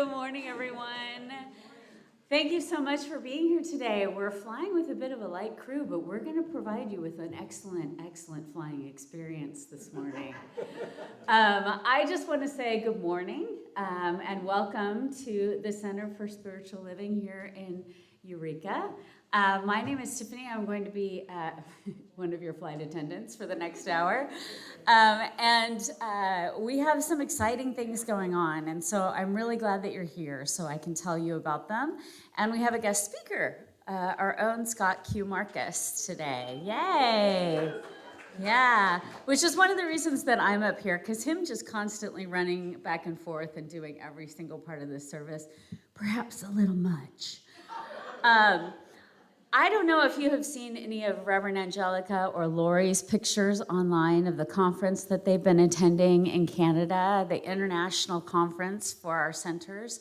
Good morning, everyone. Thank you so much for being here today. We're flying with a bit of a light crew, but we're going to provide you with an excellent flying experience this morning. I just want to say good morning and welcome to the Center for Spiritual Living here in Eureka. My name is Tiffany. I'm going to be one of your flight attendants for the next hour. We have some exciting things going on, and so I'm really glad that you're here so I can tell you about them. And we have a guest speaker, our own Scott Q. Marcus today. Yay! Yeah, which is one of the reasons that I'm up here, because him just constantly running back and forth and doing every single part of this service, perhaps a little much. I don't know if you have seen any of Reverend Angelica or Lori's pictures online of the conference that they've been attending in Canada, the international conference for our centers.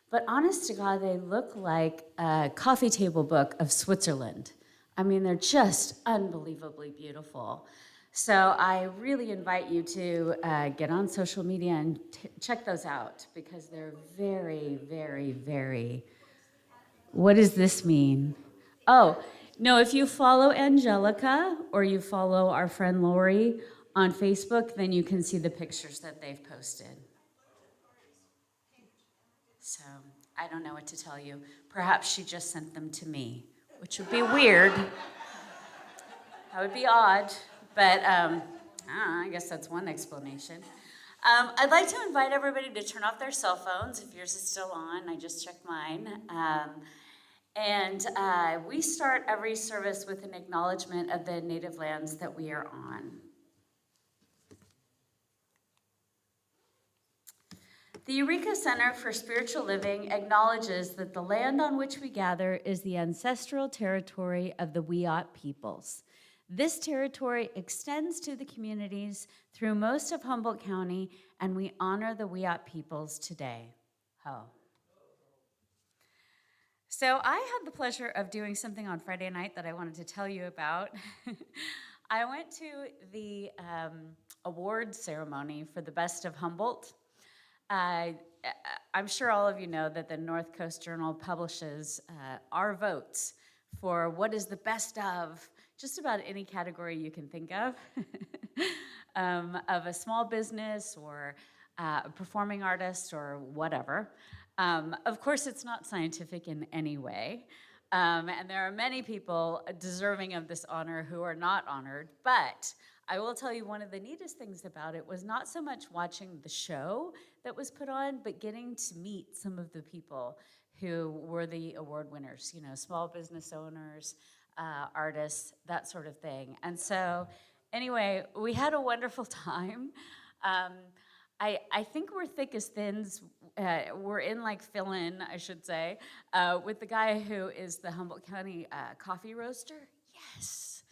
But honest to God, they look like a coffee table book of Switzerland. I mean, they're just unbelievably beautiful. So I really invite you to get on social media and check those out because they're very, very, very... What does this mean? Oh, no, if you follow Angelica or you follow our friend Lori on Facebook, then you can see the pictures that they've posted. So I don't know what to tell you. Perhaps she just sent them to me, which would be weird. That would be odd, but I guess that's one explanation. I'd like to invite everybody to turn off their cell phones if yours is still on. I just checked mine. We start every service with an acknowledgement of the native lands that we are on. The Eureka Center for Spiritual Living acknowledges that the land on which we gather is the ancestral territory of the Wiyot peoples. This territory extends to the communities through most of Humboldt County, and we honor the Wiyot peoples today. Ho. So I had the pleasure of doing something on Friday night that I wanted to tell you about. I went to the award ceremony for the Best of Humboldt. I'm sure all of you know that the North Coast Journal publishes our votes for what is the best of just about any category you can think of a small business or a performing artist or whatever. Of course, it's not scientific in any way, and there are many people deserving of this honor who are not honored, but I will tell you one of the neatest things about it was not so much watching the show that was put on, but getting to meet some of the people who were the award winners, you know, small business owners, artists, that sort of thing. And so, anyway, we had a wonderful time. I think we're thick as thins. We're in like fill-in, I should say, with the guy who is the Humboldt County coffee roaster. Yes,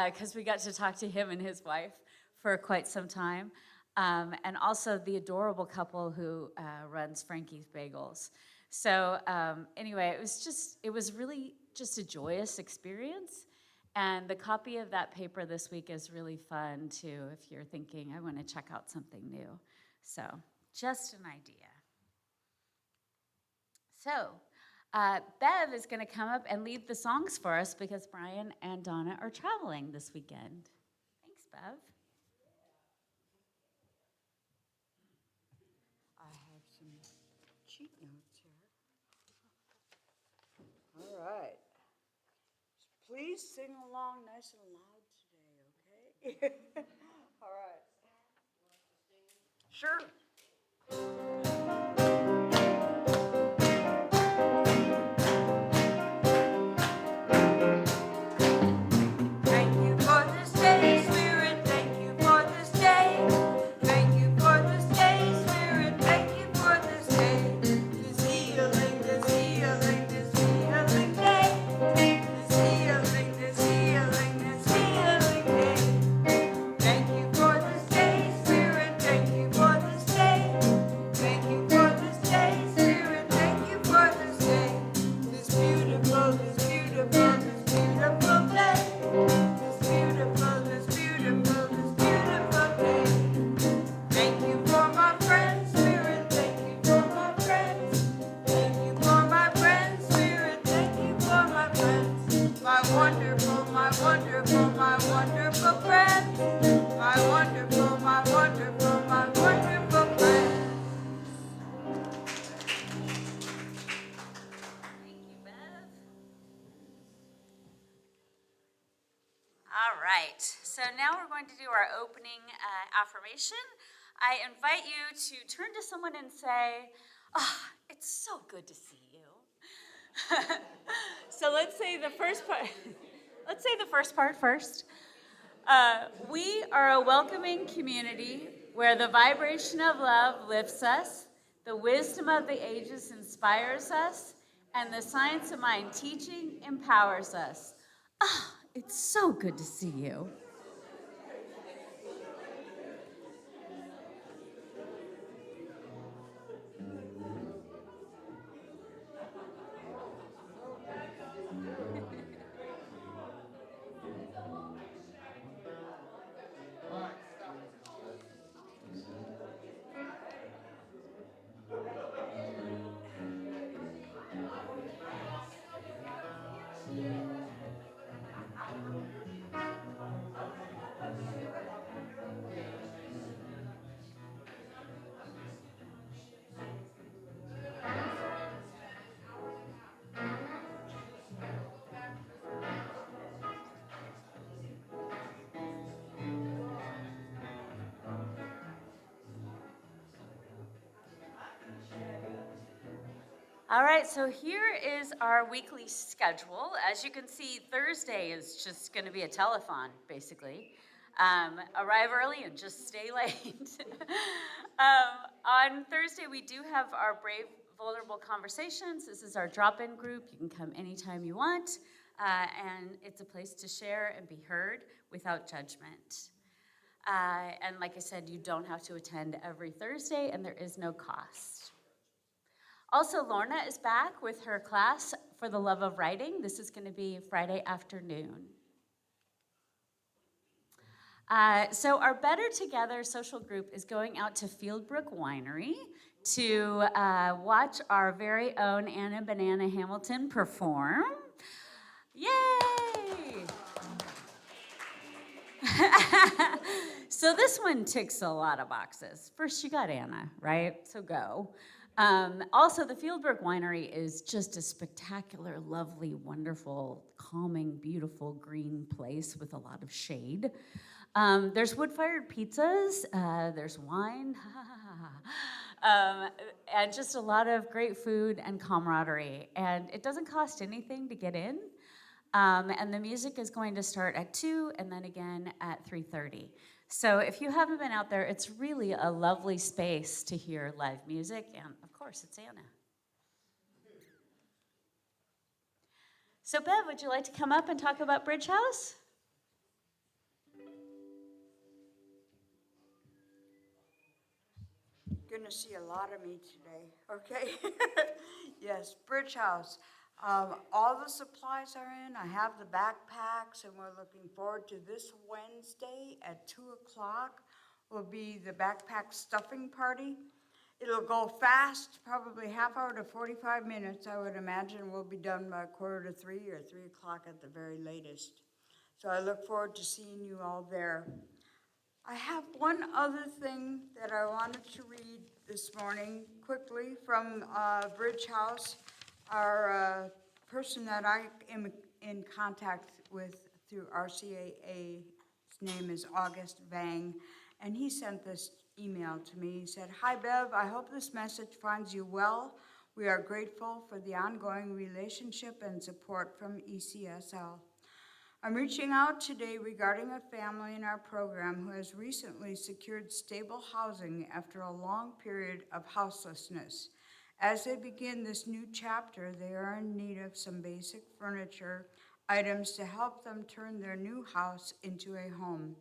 because we got to talk to him and his wife for quite some time. And also the adorable couple who runs Frankie's Bagels. So anyway, it was really just a joyous experience. And the copy of that paper this week is really fun too, if you're thinking, I want to check out something new. So, just an idea. So, Bev is going to come up and lead the songs for us because Brian and Donna are traveling this weekend. Thanks, Bev. I have some cheat notes here. All right. Please sing along nice and loud today, okay? All right. Sure. So now we're going to do our opening affirmation. I invite you to turn to someone and say, it's so good to see you. So let's say the first part. Let's say the first part first. We are a welcoming community where the vibration of love lifts us, the wisdom of the ages inspires us, and the science of mind teaching empowers us. It's so good to see you. All right, so here is our weekly schedule. As you can see, Thursday is just going to be a telethon, basically. Arrive early and just stay late. On Thursday, we do have our Brave Vulnerable Conversations. This is our drop-in group. You can come anytime you want, and it's a place to share and be heard without judgment. And like I said, you don't have to attend every Thursday, and there is no cost. Also, Lorna is back with her class for the love of writing. This is going to be Friday afternoon. So our Better Together social group is going out to Fieldbrook Winery to watch our very own Anna Banana Hamilton perform. Yay! So this one ticks a lot of boxes. First, you got Anna, right? So go. Also, the Fieldbrook Winery is just a spectacular, lovely, wonderful, calming, beautiful green place with a lot of shade. There's wood-fired pizzas, there's wine, and just a lot of great food and camaraderie. And it doesn't cost anything to get in. And the music is going to start at 2 and then again at 3:30. So if you haven't been out there, it's really a lovely space to hear live music, and of course, it's Anna. So Bev, would you like to come up and talk about Bridge House? You're gonna see a lot of me today, okay? Yes, Bridge House. All the supplies are in. I have the backpacks, and we're looking forward to this Wednesday at 2 o'clock. Will be the backpack stuffing party. It'll go fast, probably half hour to 45 minutes. I would imagine we'll be done by 2:45 or 3 o'clock at the very latest. So I look forward to seeing you all there. I have one other thing that I wanted to read this morning quickly from Bridge House. Our person that I am in contact with through RCAA, his name is August Vang, and he sent this email to me. He said, "Hi Bev, I hope this message finds you well. We are grateful for the ongoing relationship and support from ECSL. I'm reaching out today regarding a family in our program who has recently secured stable housing after a long period of houselessness. As they begin this new chapter, they are in need of some basic furniture items to help them turn their new house into a home.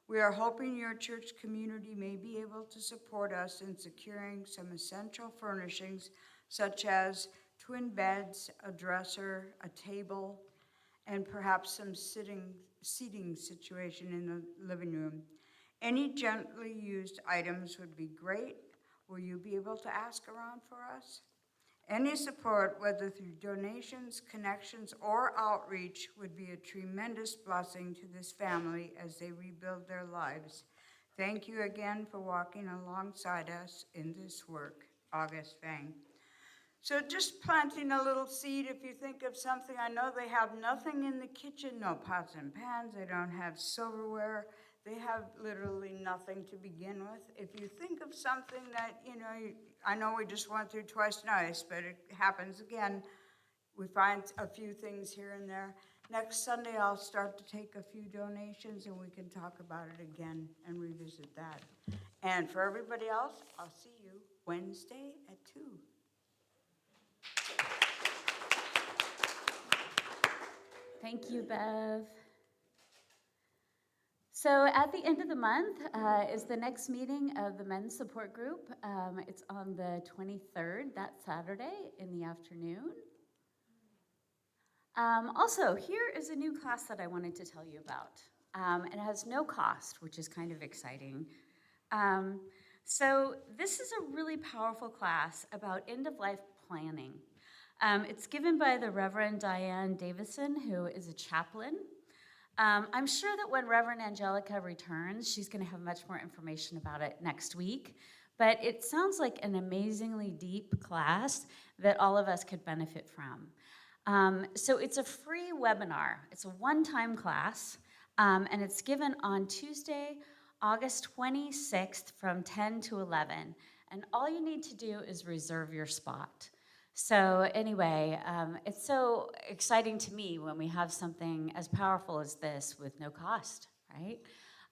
We are hoping your church community may be able to support us in securing some essential furnishings such as twin beds, a dresser, a table, and perhaps some seating situation in the living room. Any gently used items would be great. Will you be able to ask around for us? Any support, whether through donations, connections, or outreach, would be a tremendous blessing to this family as they rebuild their lives. Thank you again for walking alongside us in this work." August Vang. So just planting a little seed, if you think of something, I know they have nothing in the kitchen, no pots and pans, they don't have silverware, they have literally nothing to begin with. If you think of something that, I know we just went through Twice Nice, but it happens again. We find a few things here and there. Next Sunday, I'll start to take a few donations and we can talk about it again and revisit that. And for everybody else, I'll see you Wednesday at 2. Thank you, Bev. So at the end of the month is the next meeting of the men's support group. It's on the 23rd, that Saturday in the afternoon. Also, here is a new class that I wanted to tell you about. It has no cost, which is kind of exciting. So this is a really powerful class about end-of-life planning. It's given by the Reverend Diane Davison, who is a chaplain. I'm sure that when Reverend Angelica returns, she's going to have much more information about it next week. But it sounds like an amazingly deep class that all of us could benefit from. So it's a free webinar. It's a one-time class, and it's given on Tuesday, August 26th from 10 to 11. And all you need to do is reserve your spot. So anyway, it's so exciting to me when we have something as powerful as this with no cost, right?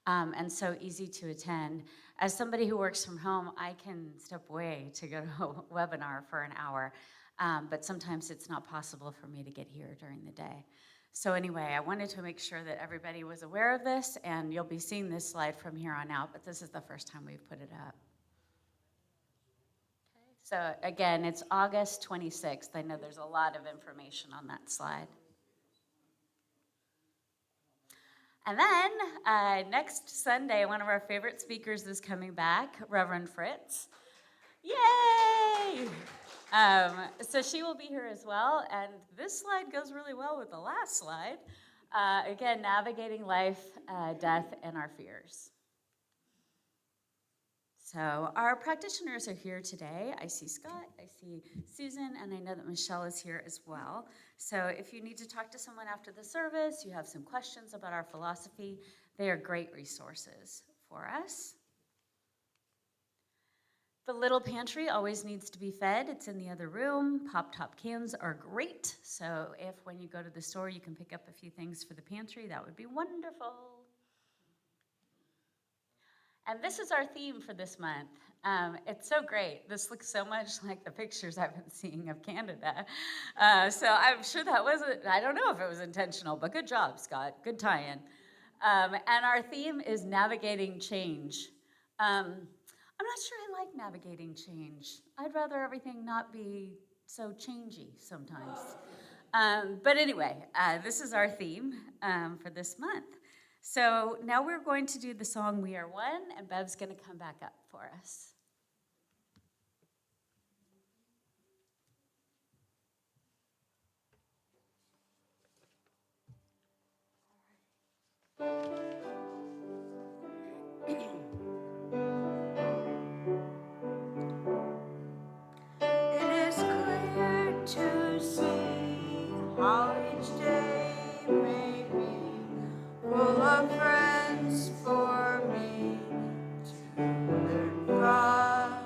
And so easy to attend. As somebody who works from home, I can step away to go to a webinar for an hour, but sometimes it's not possible for me to get here during the day. So anyway, I wanted to make sure that everybody was aware of this, and you'll be seeing this slide from here on out, but this is the first time we've put it up. So again, it's August 26th. I know there's a lot of information on that slide. And then next Sunday, one of our favorite speakers is coming back, Reverend Fritz. Yay! So she will be here as well. And this slide goes really well with the last slide. Again, navigating life, death, and our fears. So our practitioners are here today. I see Scott, I see Susan, and I know that Michele is here as well. So if you need to talk to someone after the service, you have some questions about our philosophy, they are great resources for us. The little pantry always needs to be fed. It's in the other room. Pop-top cans are great. So if when you go to the store, you can pick up a few things for the pantry, that would be wonderful. And this is our theme for this month. It's so great. This looks so much like the pictures I've been seeing of Canada. So I'm sure that wasn't, I don't know if it was intentional, but good job, Scott. Good tie-in. And our theme is navigating change. I'm not sure I like navigating change. I'd rather everything not be so changey sometimes. But anyway, this is our theme for this month. So now we're going to do the song We Are One, and Bev's going to come back up for us. It is clear to see how each day may be full of friends for me to learn from.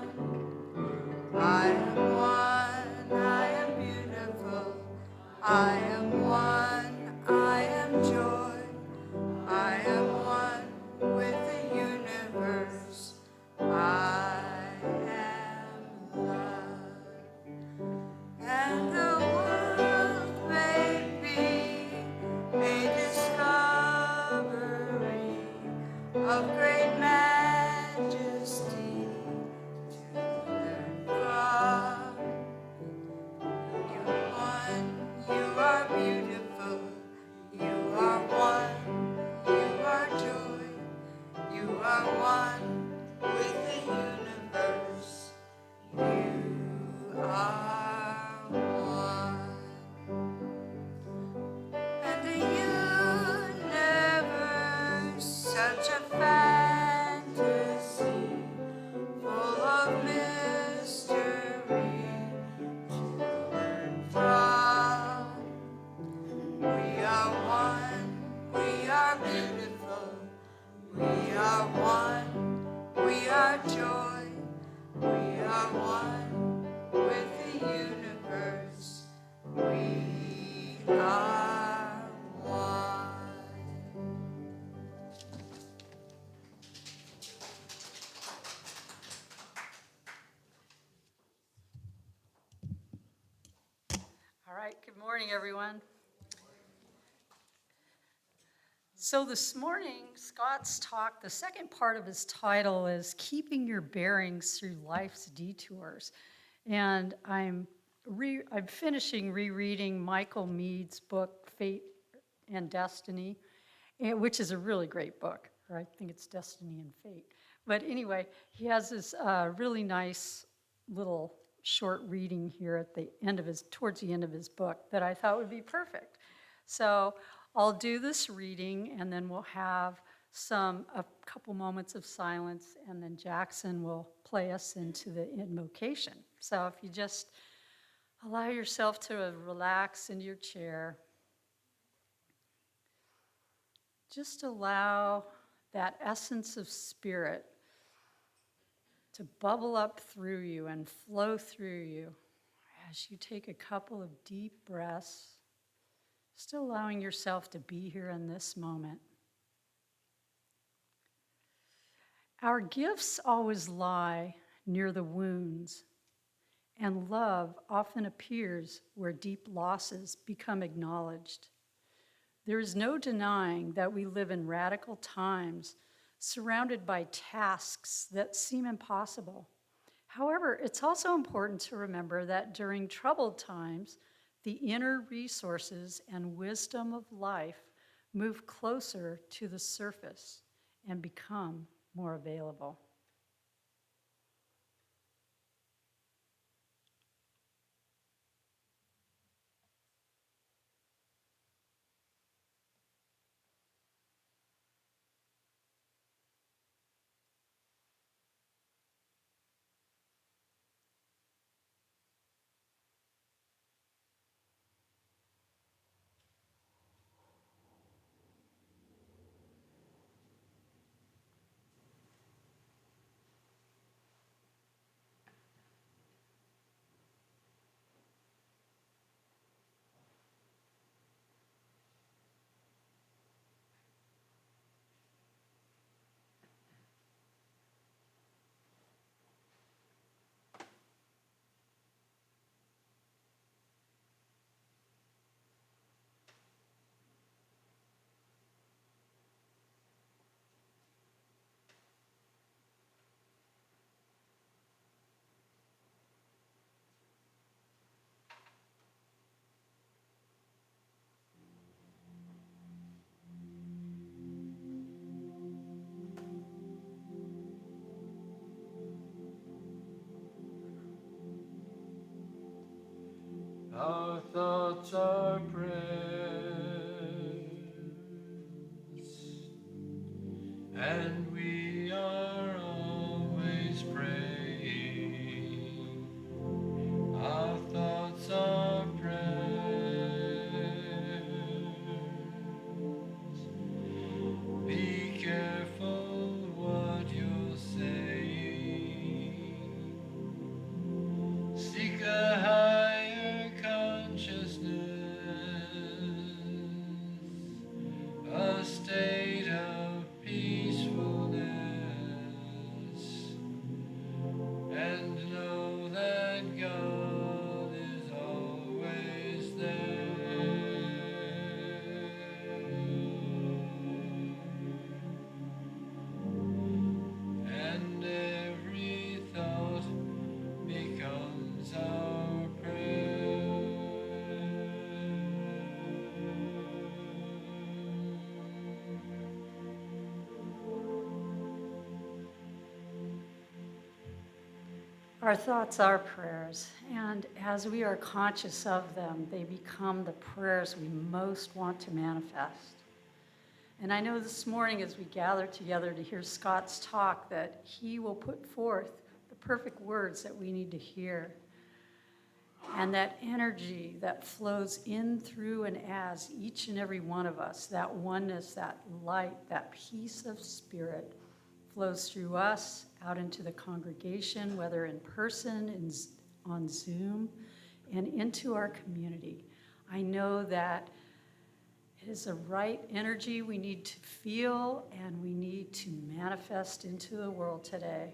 I am one, I am beautiful, I am one, I am joy, I am All right, good morning, everyone. So this morning, Scott's talk, the second part of his title is Keeping Your Bearings Through Life's Detours. And I'm finishing rereading Michael Mead's book, Fate and Destiny, which is a really great book. Or I think it's Destiny and Fate. But anyway, he has this really nice little short reading here at the end of towards the end of his book that I thought would be perfect. So I'll do this reading, and then we'll have a couple moments of silence, and then Jackson will play us into the invocation. So if you just allow yourself to relax into your chair, just allow that essence of spirit to bubble up through you and flow through you as you take a couple of deep breaths, still allowing yourself to be here in this moment. Our gifts always lie near the wounds, and love often appears where deep losses become acknowledged. There is no denying that we live in radical times, surrounded by tasks that seem impossible. However, it's also important to remember that during troubled times, the inner resources and wisdom of life move closer to the surface and become more available. Our thoughts are prayers, and we are always praying. Our thoughts are prayers. Be careful what you're saying. Seek a higher consciousness, a state of peacefulness, and know that God is always there. And every thought becomes our prayer. Our thoughts are prayers, and as we are conscious of them, they become the prayers we most want to manifest. And I know this morning as we gather together to hear Scott's talk that he will put forth the perfect words that we need to hear. And that energy that flows in, through, and as each and every one of us, that oneness, that light, that peace of spirit flows through us out into the congregation, whether in person, on Zoom, and into our community. I know that it is the right energy we need to feel and we need to manifest into the world today.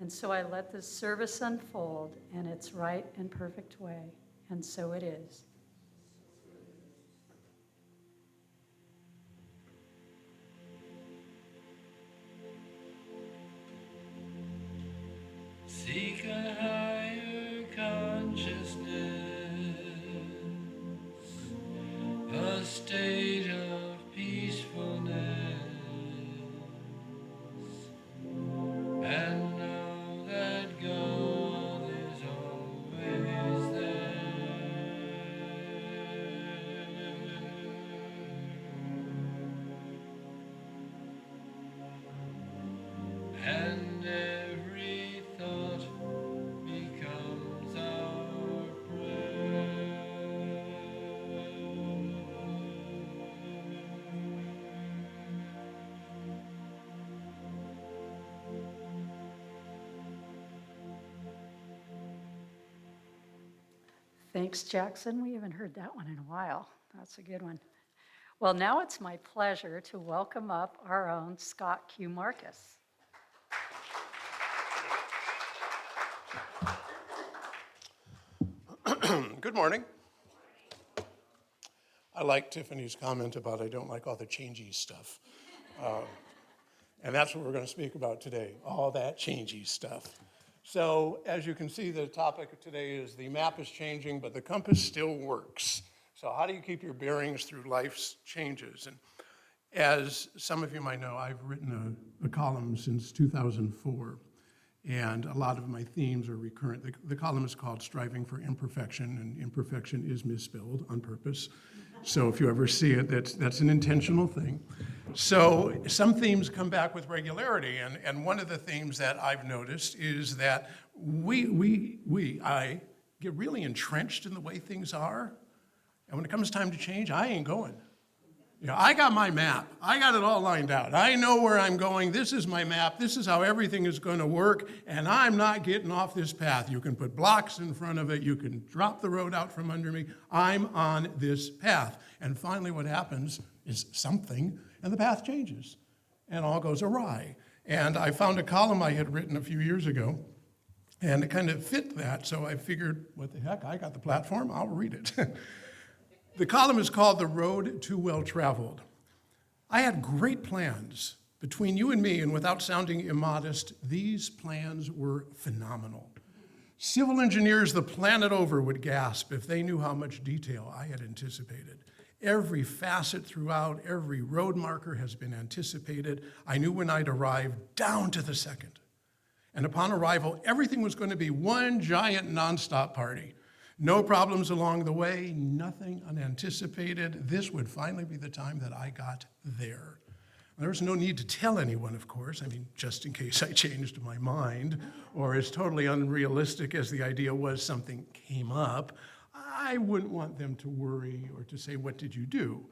And so I let this service unfold in its right and perfect way, and so it is. Thanks, Jackson. We haven't heard that one in a while. That's a good one. Well, now it's my pleasure to welcome up our own Scott Q. Marcus. Good morning. I like Tiffany's comment about I don't like all the changey stuff. And that's what we're going to speak about today, all that changey stuff. So as you can see, the topic of today is the map is changing, but the compass still works. So how do you keep your bearings through life's changes? And as some of you might know, I've written a column since 2004. And a lot of my themes are recurrent. The column is called Striving for Imperfection, and imperfection is misspelled on purpose. So if you ever see it, that's an intentional thing. So some themes come back with regularity, and one of the themes that I've noticed is that I get really entrenched in the way things are, and when it comes time to change, I ain't going. You know, I got my map. I got it all lined out. I know where I'm going. This is my map. This is how everything is going to work, and I'm not getting off this path. You can put blocks in front of it. You can drop the road out from under me. I'm on this path. And finally what happens is something, and the path changes, and all goes awry. And I found a column I had written a few years ago, and it kind of fit that, so I figured, what the heck, I got the platform, I'll read it. The column is called The Road Too Well Traveled. I had great plans. Between you and me, and without sounding immodest, these plans were phenomenal. Civil engineers the planet over would gasp if they knew how much detail I had anticipated. Every facet throughout, every road marker has been anticipated. I knew when I'd arrive, down to the second. And upon arrival, everything was going to be one giant nonstop party. No problems along the way, nothing unanticipated. This would finally be the time that I got there. There was no need to tell anyone, of course. I mean, just in case I changed my mind, or as totally unrealistic as the idea was, something came up, I wouldn't want them to worry or to say, what did you do?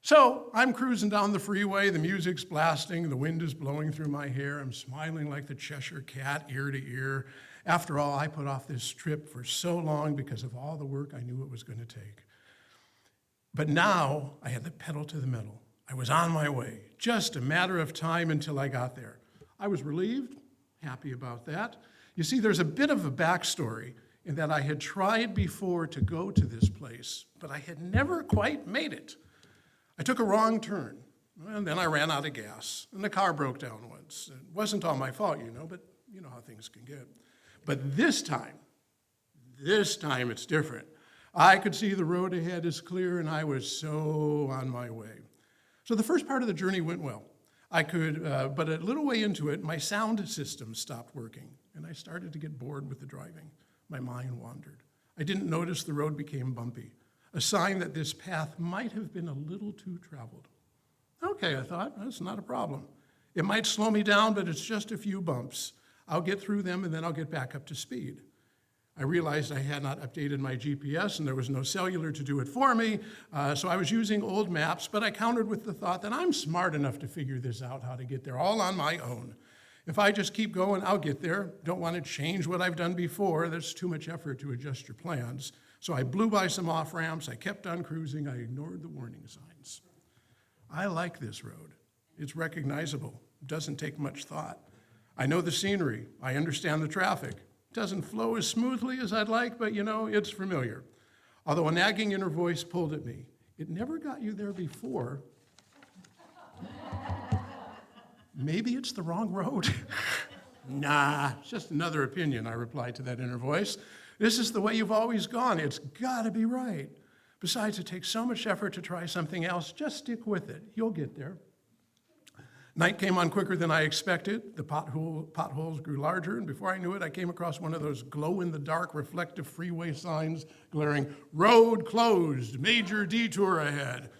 So I'm cruising down the freeway, the music's blasting, the wind is blowing through my hair, I'm smiling like the Cheshire Cat, ear to ear. After all, I put off this trip for so long because of all the work I knew it was going to take. But now I had the pedal to the metal. I was on my way, just a matter of time until I got there. I was relieved, happy about that. You see, there's a bit of a backstory in that I had tried before to go to this place, but I had never quite made it. I took a wrong turn, and then I ran out of gas, and the car broke down once. It wasn't all my fault, but you know how things can get. But this time it's different. I could see the road ahead is clear, and I was so on my way. So the first part of the journey went well. But a little way into it, my sound system stopped working, and I started to get bored with the driving. My mind wandered. I didn't notice the road became bumpy, a sign that this path might have been a little too traveled. Okay, I thought, that's not a problem. It might slow me down, but it's just a few bumps. I'll get through them, and then I'll get back up to speed. I realized I had not updated my GPS, and there was no cellular to do it for me, so I was using old maps, but I countered with the thought that I'm smart enough to figure this out, how to get there, all on my own. If I just keep going, I'll get there. Don't want to change what I've done before. There's too much effort to adjust your plans. So I blew by some off-ramps. I kept on cruising. I ignored the warning signs. I like this road. It's recognizable. It doesn't take much thought. I know the scenery. I understand the traffic. It doesn't flow as smoothly as I'd like, but it's familiar. Although a nagging inner voice pulled at me. It never got you there before. Maybe it's the wrong road. Nah, it's just another opinion, I replied to that inner voice. This is the way you've always gone. It's gotta be right. Besides, it takes so much effort to try something else. Just stick with it. You'll get there. Night came on quicker than I expected. The potholes grew larger, and before I knew it, I came across one of those glow-in-the-dark reflective freeway signs glaring, "Road closed, major detour ahead."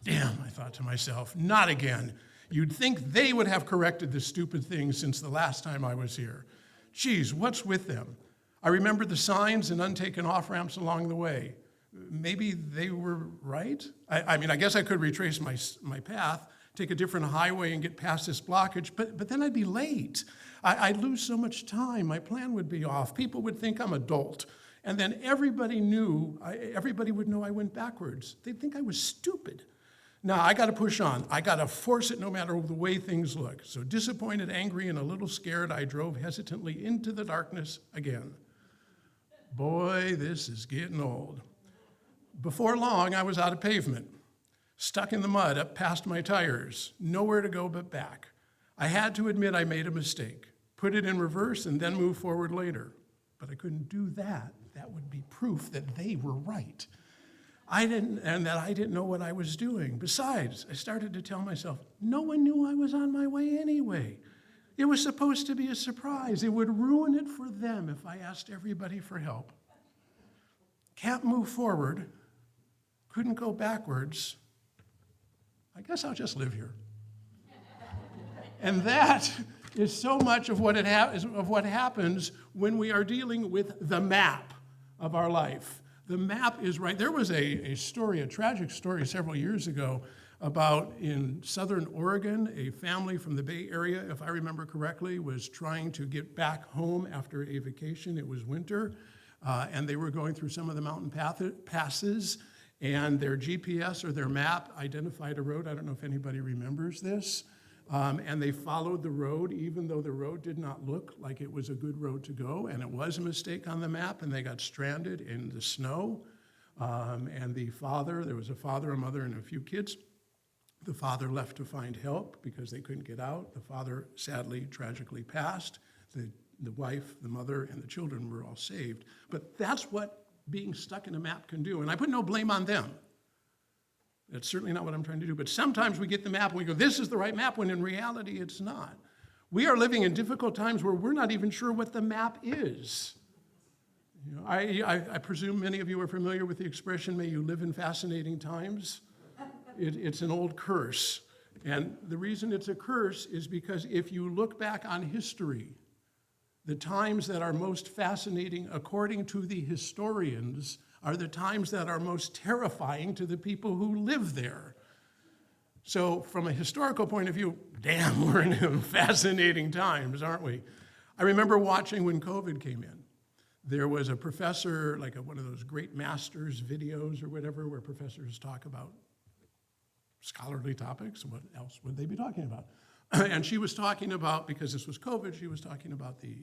Damn, I thought to myself, not again. You'd think they would have corrected this stupid thing since the last time I was here. Geez, what's with them? I remembered the signs and untaken off-ramps along the way. Maybe they were right? I guess I could retrace my path, take a different highway and get past this blockage, but then I'd be late. I'd lose so much time. My plan would be off. People would think I'm a dolt. And then everybody would know I went backwards. They'd think I was stupid. Now, I got to push on. I got to force it no matter the way things look. So disappointed, angry, and a little scared, I drove hesitantly into the darkness again. Boy, this is getting old. Before long, I was out of pavement, stuck in the mud up past my tires, nowhere to go but back. I had to admit I made a mistake, put it in reverse, and then move forward later. But I couldn't do that. That would be proof that they were right. And that I didn't know what I was doing. Besides, I started to tell myself, no one knew I was on my way anyway. It was supposed to be a surprise. It would ruin it for them if I asked everybody for help. Can't move forward, couldn't go backwards. I guess I'll just live here. And that is so much of what happens when we are dealing with the map of our life. The map is right. There was a tragic story several years ago about in southern Oregon, a family from the Bay Area, if I remember correctly, was trying to get back home after a vacation. It was winter, and they were going through some of the mountain passes, and their GPS or their map identified a road. I don't know if anybody remembers this. And they followed the road, even though the road did not look like it was a good road to go, and it was a mistake on the map, and they got stranded in the snow. And there was a father, a mother, and a few kids. The father left to find help because they couldn't get out. The father, sadly, tragically passed. The wife, the mother, and the children were all saved. But that's what being stuck in a map can do, and I put no blame on them. That's certainly not what I'm trying to do. But sometimes we get the map and we go, this is the right map, when in reality it's not. We are living in difficult times where we're not even sure what the map is. You know, I presume many of you are familiar with the expression, may you live in fascinating times. It's an old curse. And the reason it's a curse is because if you look back on history, the times that are most fascinating, according to the historians, are the times that are most terrifying to the people who live there. So from a historical point of view, damn, we're in fascinating times, aren't we? I remember watching when COVID came in. There was a professor, like one of those great masters videos or whatever, where professors talk about scholarly topics. What else would they be talking about? And she was talking about, because this was COVID, she was talking about the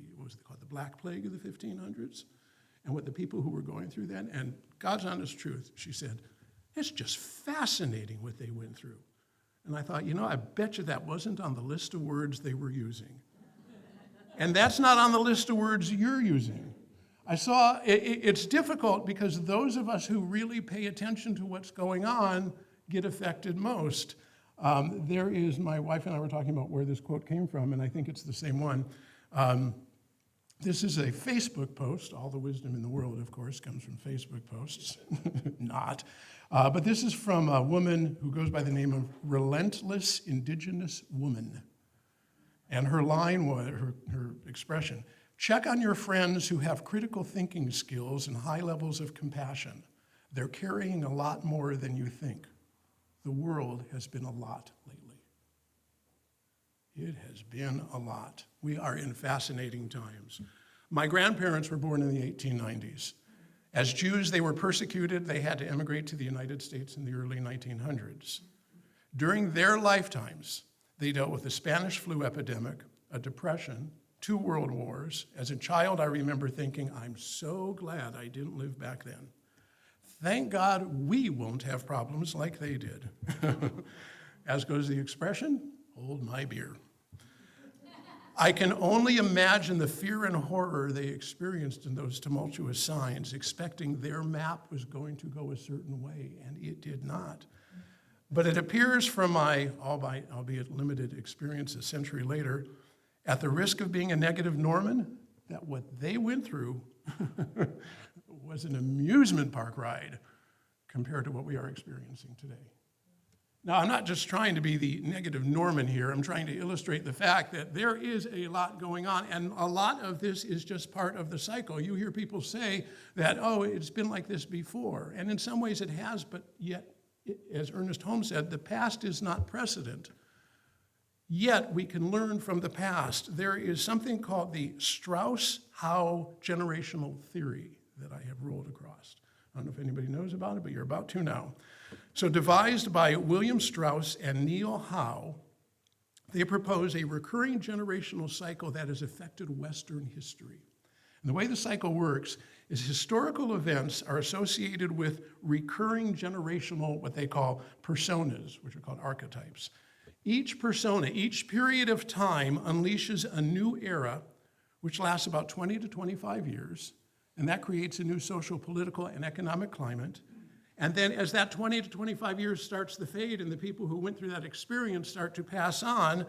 Black Plague of the 1500s. And what the people who were going through that, and God's honest truth, she said, it's just fascinating what they went through. And I thought, I bet you that wasn't on the list of words they were using. And that's not on the list of words you're using. I saw, it's difficult because those of us who really pay attention to what's going on get affected most. My wife and I were talking about where this quote came from, and I think it's the same one. This is a Facebook post. All the wisdom in the world, of course, comes from Facebook posts. Not. But this is from a woman who goes by the name of Relentless Indigenous Woman. And her line was, her expression, check on your friends who have critical thinking skills and high levels of compassion. They're carrying a lot more than you think. The world has been a lot lately. It has been a lot. We are in fascinating times. My grandparents were born in the 1890s. As Jews, they were persecuted. They had to emigrate to the United States in the early 1900s. During their lifetimes, they dealt with the Spanish flu epidemic, a depression, 2 world wars. As a child, I remember thinking, I'm so glad I didn't live back then. Thank God we won't have problems like they did. As goes the expression, hold my beer. I can only imagine the fear and horror they experienced in those tumultuous signs, expecting their map was going to go a certain way, and it did not. But it appears from my, albeit limited experience a century later, at the risk of being a negative Norman, that what they went through was an amusement park ride compared to what we are experiencing today. Now, I'm not just trying to be the negative Norman here. I'm trying to illustrate the fact that there is a lot going on, and a lot of this is just part of the cycle. You hear people say that, it's been like this before. And in some ways it has, but yet, as Ernest Holmes said, the past is not precedent. Yet we can learn from the past. There is something called the Strauss-Howe generational theory that I have rolled across. I don't know if anybody knows about it, but you're about to now. So devised by William Strauss and Neil Howe, they propose a recurring generational cycle that has affected Western history. And the way the cycle works is historical events are associated with recurring generational, what they call personas, which are called archetypes. Each persona, each period of time unleashes a new era, which lasts about 20 to 25 years, and that creates a new social, political, and economic climate. And then as that 20 to 25 years starts to fade and the people who went through that experience start to pass on,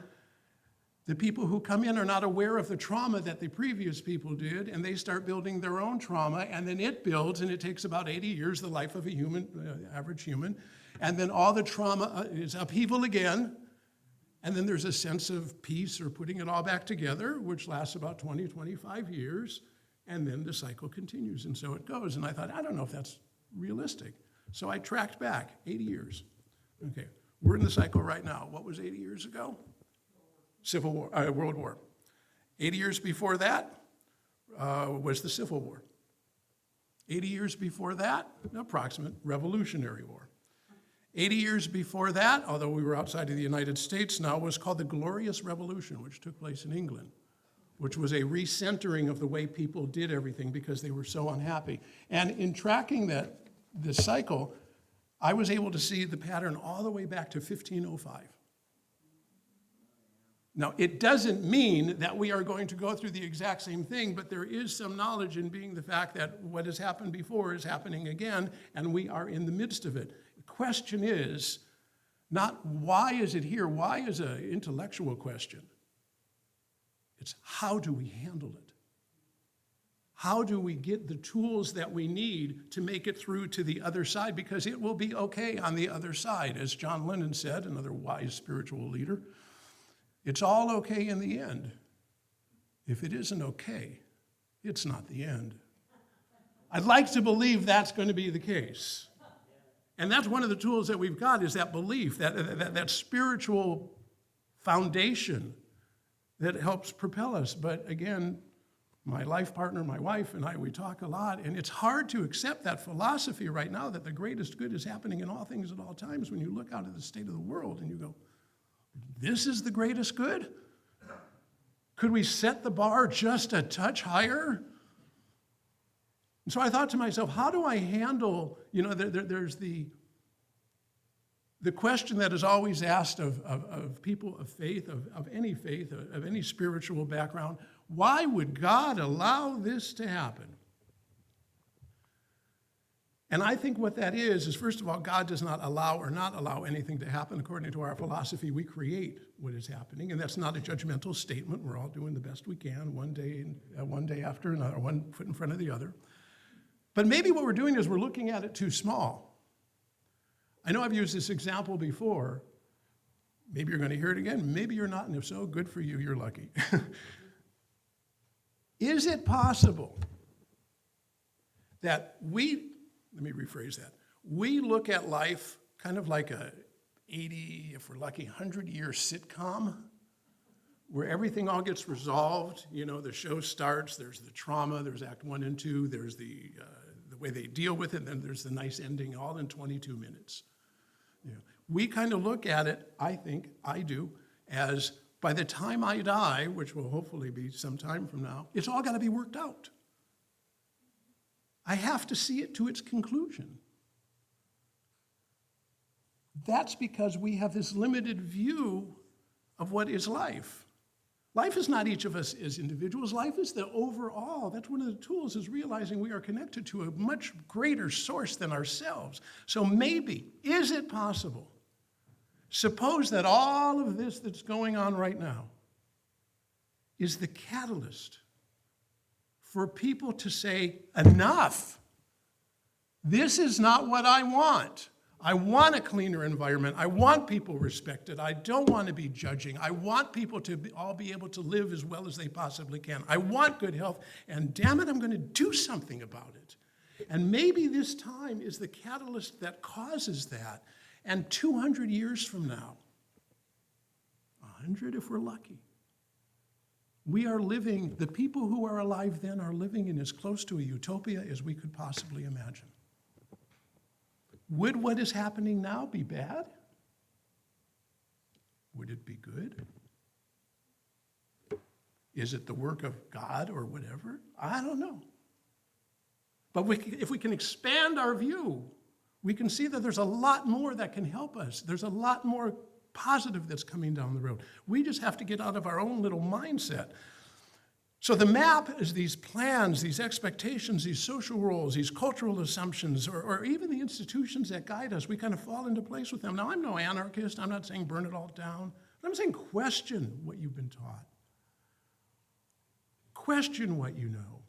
the people who come in are not aware of the trauma that the previous people did, and they start building their own trauma, and then it builds, and it takes about 80 years, the life of a human, average human, and then all the trauma is upheaval again, and then there's a sense of peace or putting it all back together, which lasts about 20, 25 years, and then the cycle continues, and so it goes. And I thought, I don't know if that's realistic. So I tracked back 80 years. Okay, we're in the cycle right now. What was 80 years ago? Civil War, World War. 80 years before that was the Civil War. 80 years before that, approximate, Revolutionary War. 80 years before that, although we were outside of the United States now, was called the Glorious Revolution, which took place in England, which was a recentering of the way people did everything because they were so unhappy. And in tracking this cycle, I was able to see the pattern all the way back to 1505. Now, it doesn't mean that we are going to go through the exact same thing, but there is some knowledge in being the fact that what has happened before is happening again, and we are in the midst of it. The question is not why is it here? Why is an intellectual question. It's how do we handle it? How do we get the tools that we need to make it through to the other side? Because it will be okay on the other side. As John Lennon said, another wise spiritual leader, it's all okay in the end. If it isn't okay, it's not the end. I'd like to believe that's going to be the case. And that's one of the tools that we've got is that belief, that spiritual foundation that helps propel us. But again, my life partner, my wife, and I, we talk a lot, and it's hard to accept that philosophy right now that the greatest good is happening in all things at all times when you look out at the state of the world and you go, this is the greatest good? Could we set the bar just a touch higher? And so I thought to myself, how do I handle, there's the question that is always asked of people of faith, of any spiritual background, why would God allow this to happen? And I think what that is first of all, God does not allow or not allow anything to happen. According to our philosophy, we create what is happening, and that's not a judgmental statement. We're all doing the best we can, one day after another, one foot in front of the other. But maybe what we're doing is we're looking at it too small. I know I've used this example before. Maybe you're going to hear it again. Maybe you're not, and if so, good for you, you're lucky. Is it possible that let me rephrase that, we look at life kind of like a 80, if we're lucky, 100-year sitcom where everything all gets resolved, the show starts, there's the trauma, there's act 1 and 2, there's the way they deal with it, and then there's the nice ending, all in 22 minutes. We kind of look at it, I think, I do, as by the time I die, which will hopefully be some time from now, it's all got to be worked out. I have to see it to its conclusion. That's because we have this limited view of what is life. Life is not each of us as individuals. Life is the overall. That's one of the tools, is realizing we are connected to a much greater source than ourselves. So maybe, is it possible? Suppose that all of this that's going on right now is the catalyst for people to say, enough. This is not what I want. I want a cleaner environment. I want people respected. I don't want to be judging. I want people to all be able to live as well as they possibly can. I want good health, and damn it, I'm going to do something about it. And maybe this time is the catalyst that causes that. And 200 years from now, 100 if we're lucky, We are living, the people who are alive then are living in as close to a utopia as we could possibly imagine. Would what is happening now be bad? Would it be good? Is it the work of God or whatever? I don't know. But if we can expand our view, we can see that there's a lot more that can help us. There's a lot more positive that's coming down the road. We just have to get out of our own little mindset. So the map is these plans, these expectations, these social roles, these cultural assumptions, or even the institutions that guide us. We kind of fall into place with them. Now, I'm no anarchist. I'm not saying burn it all down. But I'm saying question what you've been taught. Question what you know.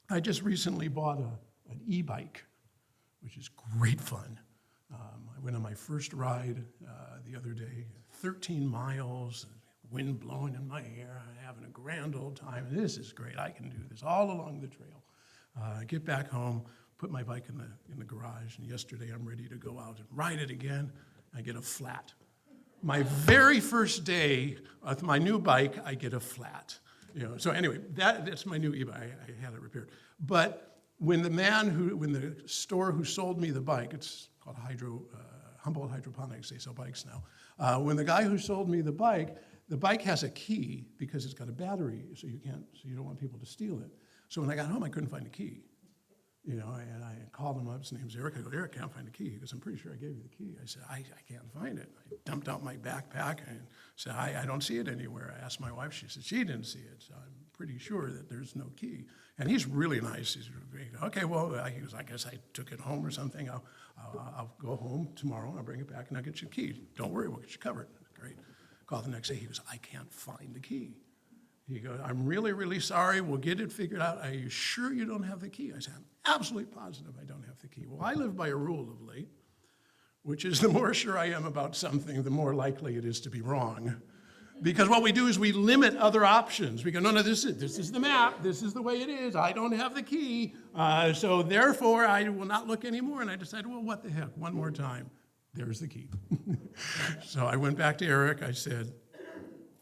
I just recently bought an e-bike, which is great fun. I went on my first ride the other day, 13 miles, wind blowing in my hair, having a grand old time. This is great. I can do this all along the trail. Get back home, put my bike in the garage, and yesterday I'm ready to go out and ride it again. I get a flat. My very first day with my new bike, I get a flat. So anyway, that's my new e-bike. I had it repaired. But when the store who sold me the bike, it's called Humboldt Hydroponics, they sell bikes now. When the guy who sold me the bike has a key because it's got a battery, so you don't want people to steal it. So when I got home, I couldn't find the key. And I called him up, his name's Eric. I go, Eric, can't find the key. He goes, I'm pretty sure I gave you the key. I said, I can't find it. I dumped out my backpack and said, I don't see it anywhere. I asked my wife, she said she didn't see it. So I'm pretty sure that there's no key. And he's really nice. He's okay, well, he goes, I guess I took it home or something. I'll go home tomorrow, I'll bring it back and I'll get you the key. Don't worry, we'll get you covered. Great. Call the next day, he goes, I can't find the key. He goes, I'm really, really sorry. We'll get it figured out. Are you sure you don't have the key? I said, I'm absolutely positive I don't have the key. Well, I live by a rule of late, which is the more sure I am about something, the more likely it is to be wrong. Because what we do is we limit other options. We go, no, this is the map. This is the way it is. I don't have the key. So therefore, I will not look anymore. And I decided, well, what the heck? One more time. There's the key. So I went back to Eric. I said,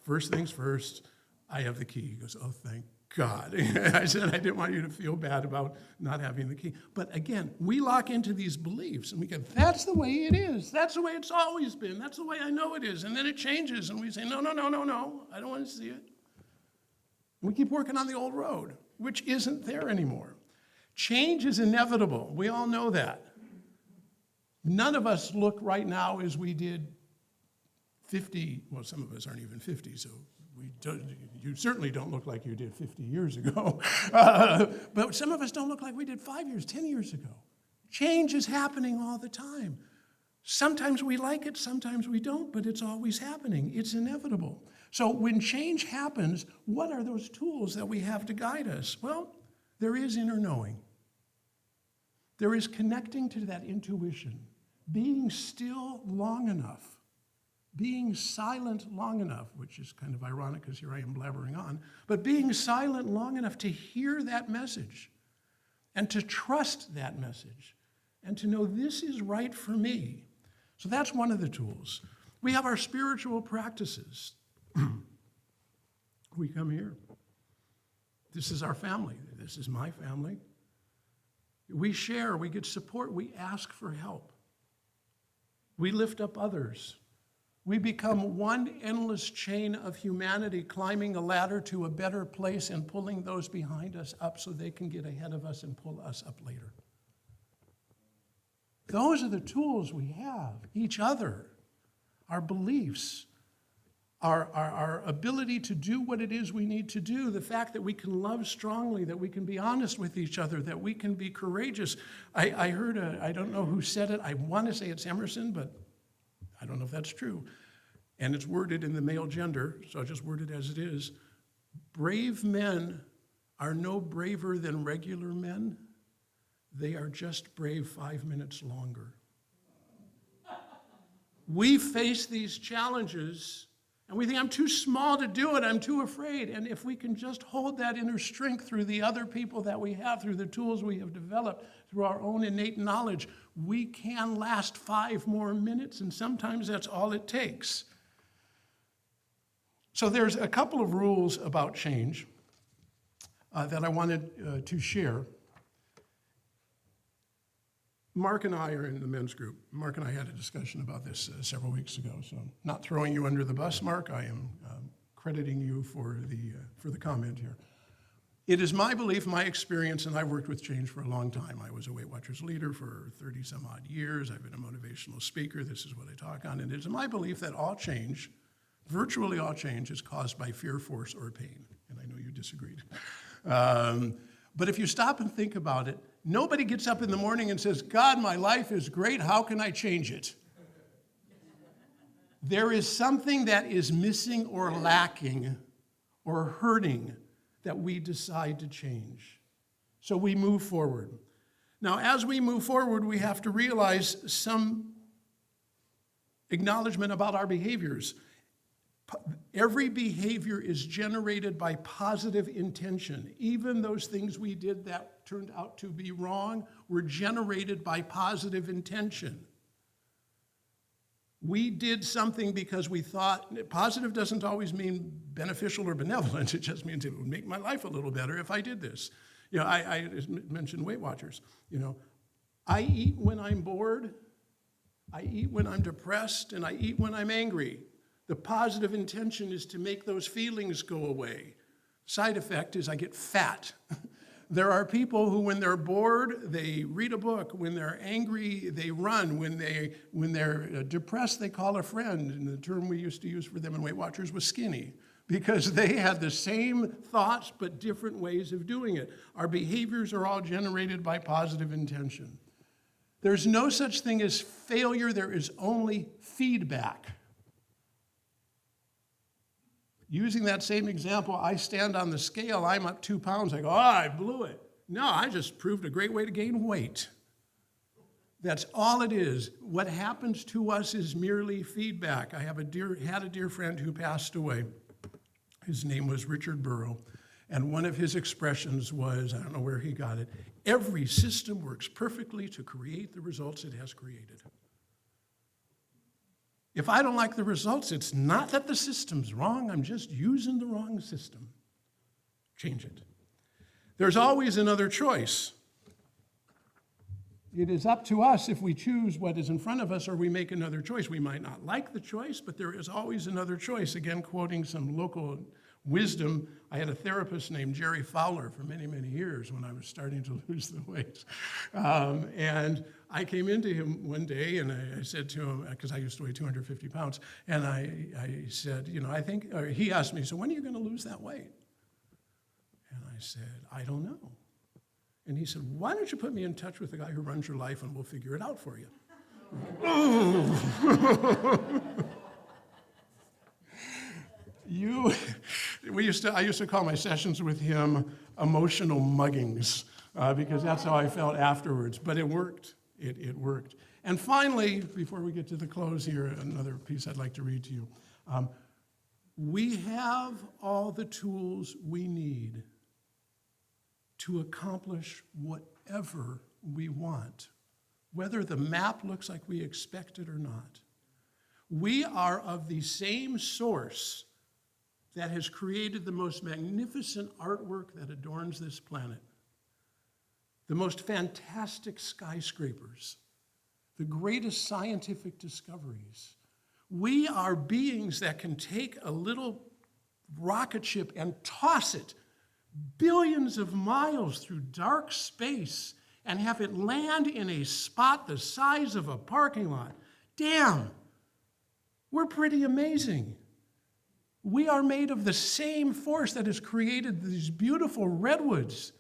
first things first, I have the key. He goes, oh, thank God. I said, I didn't want you to feel bad about not having the key. But again, we lock into these beliefs and we go, that's the way it is. That's the way it's always been. That's the way I know it is. And then it changes and we say, no. I don't want to see it. And we keep working on the old road, which isn't there anymore. Change is inevitable. We all know that. None of us look right now as we did 50, well, some of us aren't even 50, so you certainly don't look like you did 50 years ago. But some of us don't look like we did 5 years, 10 years ago. Change is happening all the time. Sometimes we like it, sometimes we don't, but it's always happening. It's inevitable. So when change happens, what are those tools that we have to guide us? Well, there is inner knowing. There is connecting to that intuition, being still long enough, being silent long enough, which is kind of ironic because here I am blabbering on, but being silent long enough to hear that message and to trust that message and to know this is right for me. So that's one of the tools. We have our spiritual practices. We come here. This is our family. This is my family. We share, we get support, we ask for help. We lift up others. We become one endless chain of humanity climbing a ladder to a better place and pulling those behind us up so they can get ahead of us and pull us up later. Those are the tools we have, each other, our beliefs, our ability to do what it is we need to do, the fact that we can love strongly, that we can be honest with each other, that we can be courageous. I heard, I don't know who said it, I want to say it's Emerson, but I don't know if that's true. And it's worded in the male gender, so I'll just word it as it is. Brave men are no braver than regular men. They are just brave 5 minutes longer. We face these challenges, and we think, I'm too small to do it, I'm too afraid. And if we can just hold that inner strength through the other people that we have, through the tools we have developed, through our own innate knowledge, we can last 5 more minutes, and sometimes that's all it takes. So there's a couple of rules about change that I wanted to share. Mark and I are in the men's group. Mark and I had a discussion about this several weeks ago, so I'm not throwing you under the bus, Mark. I am crediting you for the comment here. It is my belief, my experience, and I've worked with change for a long time. I was a Weight Watchers leader for 30 some odd years. I've been a motivational speaker. This is what I talk on. And it is my belief that all change, virtually all change, is caused by fear, force, or pain. And I know you disagreed. But if you stop and think about it, nobody gets up in the morning and says, God, my life is great. How can I change it? There is something that is missing or lacking or hurting that we decide to change. So we move forward. Now, as we move forward, we have to realize some acknowledgement about our behaviors. Every behavior is generated by positive intention. Even those things we did that turned out to be wrong were generated by positive intention. We did something because we thought, positive doesn't always mean beneficial or benevolent. It just means it would make my life a little better if I did this. You know, I mentioned Weight Watchers. You know, I eat when I'm bored, I eat when I'm depressed, and I eat when I'm angry. The positive intention is to make those feelings go away. Side effect is I get fat. There are people who, when they're bored, they read a book. When they're angry, they run. When they're depressed, they call a friend. And the term we used to use for them in Weight Watchers was skinny, because they had the same thoughts but different ways of doing it. Our behaviors are all generated by positive intention. There's no such thing as failure. There is only feedback. Using that same example, I stand on the scale, I'm up 2 pounds, I go, I blew it. No, I just proved a great way to gain weight. That's all it is. What happens to us is merely feedback. I had a dear friend who passed away. His name was Richard Burrow, and one of his expressions was, I don't know where he got it, every system works perfectly to create the results it has created. If I don't like the results, it's not that the system's wrong, I'm just using the wrong system. Change it. There's always another choice. It is up to us if we choose what is in front of us or we make another choice. We might not like the choice, but there is always another choice. Again, quoting some local wisdom, I had a therapist named Jerry Fowler for many, many years when I was starting to lose the weight. And I came into him one day and I said to him, because I used to weigh 250 pounds, and I said, you know, he asked me, so when are you going to lose that weight? And I said, I don't know. And he said, why don't you put me in touch with the guy who runs your life and we'll figure it out for you. I used to call my sessions with him emotional muggings because that's how I felt afterwards. But it worked. It worked. And finally, before we get to the close here, another piece I'd like to read to you. We have all the tools we need to accomplish whatever we want, whether the map looks like we expect it or not. We are of the same source that has created the most magnificent artwork that adorns this planet, the most fantastic skyscrapers, the greatest scientific discoveries. We are beings that can take a little rocket ship and toss it billions of miles through dark space and have it land in a spot the size of a parking lot. Damn, we're pretty amazing. We are made of the same force that has created these beautiful redwoods,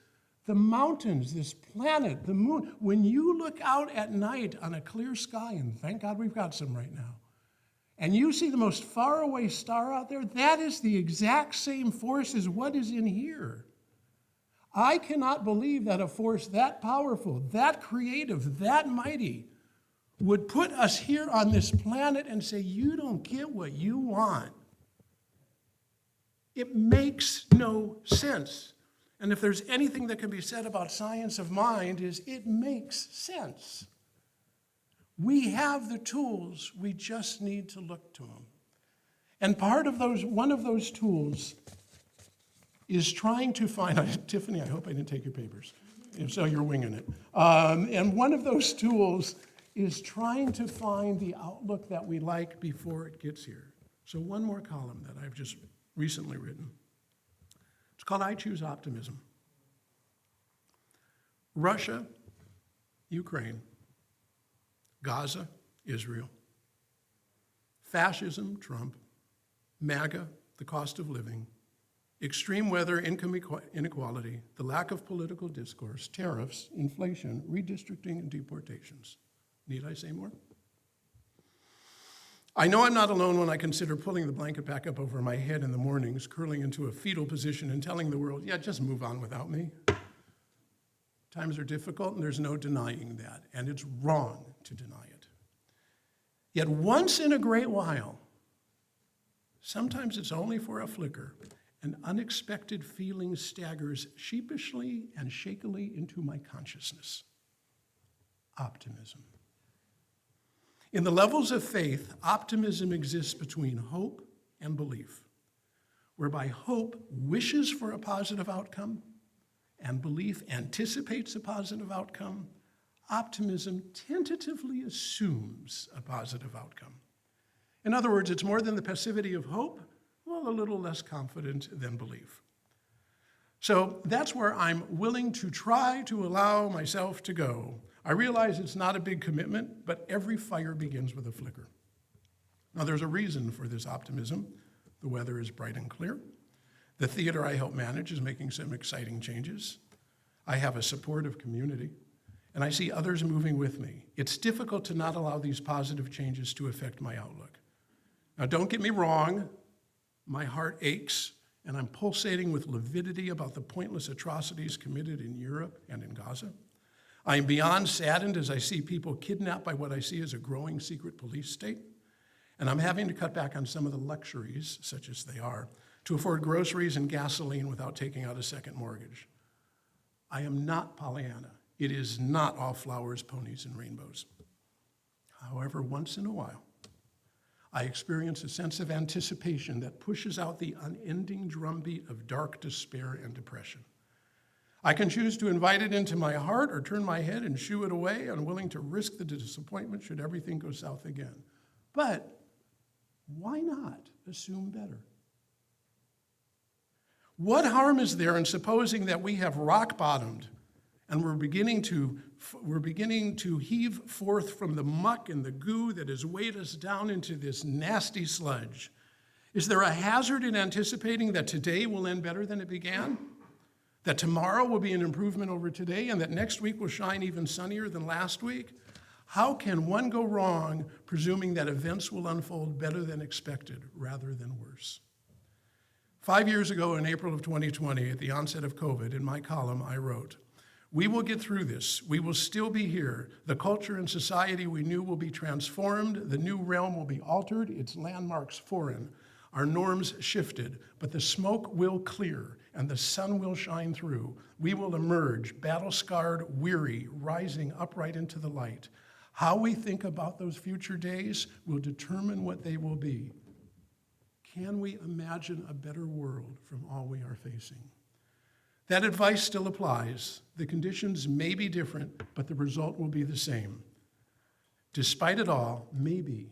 the mountains, this planet, the moon. When you look out at night on a clear sky, and thank God we've got some right now, and you see the most faraway star out there, that is the exact same force as what is in here. I cannot believe that a force that powerful, that creative, that mighty would put us here on this planet and say, you don't get what you want. It makes no sense. And if there's anything that can be said about science of mind is it makes sense. We have the tools, we just need to look to them. And one of those tools is trying to find, Tiffany, I hope I didn't take your papers. If so, you're winging it. And one of those tools is trying to find the outlook that we like before it gets here. So one more column that I've just recently written. It's called I Choose Optimism. Russia, Ukraine, Gaza, Israel, fascism, Trump, MAGA, the cost of living, extreme weather, income inequality, the lack of political discourse, tariffs, inflation, redistricting, and deportations. Need I say more? I know I'm not alone when I consider pulling the blanket back up over my head in the mornings, curling into a fetal position and telling the world, yeah, just move on without me. Times are difficult and there's no denying that, and it's wrong to deny it. Yet once in a great while, sometimes it's only for a flicker, an unexpected feeling staggers sheepishly and shakily into my consciousness. Optimism. In the levels of faith, optimism exists between hope and belief, whereby hope wishes for a positive outcome and belief anticipates a positive outcome. Optimism tentatively assumes a positive outcome. In other words, it's more than the passivity of hope, well, a little less confident than belief. So that's where I'm willing to try to allow myself to go. I realize it's not a big commitment, but every fire begins with a flicker. Now, there's a reason for this optimism. The weather is bright and clear. The theater I help manage is making some exciting changes. I have a supportive community, and I see others moving with me. It's difficult to not allow these positive changes to affect my outlook. Now, don't get me wrong. My heart aches, and I'm pulsating with lividity about the pointless atrocities committed in Europe and in Gaza. I am beyond saddened as I see people kidnapped by what I see as a growing secret police state, and I'm having to cut back on some of the luxuries, such as they are, to afford groceries and gasoline without taking out a second mortgage. I am not Pollyanna. It is not all flowers, ponies, and rainbows. However, once in a while, I experience a sense of anticipation that pushes out the unending drumbeat of dark despair and depression. I can choose to invite it into my heart or turn my head and shoo it away, unwilling to risk the disappointment should everything go south again. But why not assume better? What harm is there in supposing that we have rock bottomed and we're beginning to heave forth from the muck and the goo that has weighed us down into this nasty sludge? Is there a hazard in anticipating that today will end better than it began? That tomorrow will be an improvement over today, and that next week will shine even sunnier than last week? How can one go wrong presuming that events will unfold better than expected rather than worse? 5 years ago, in April of 2020, at the onset of COVID, in my column, I wrote, "We will get through this. We will still be here. The culture and society we knew will be transformed. The new realm will be altered, its landmarks foreign. Our norms shifted, but the smoke will clear and the sun will shine through. We will emerge, battle-scarred, weary, rising upright into the light. How we think about those future days will determine what they will be. Can we imagine a better world from all we are facing?" That advice still applies. The conditions may be different, but the result will be the same. Despite it all, maybe,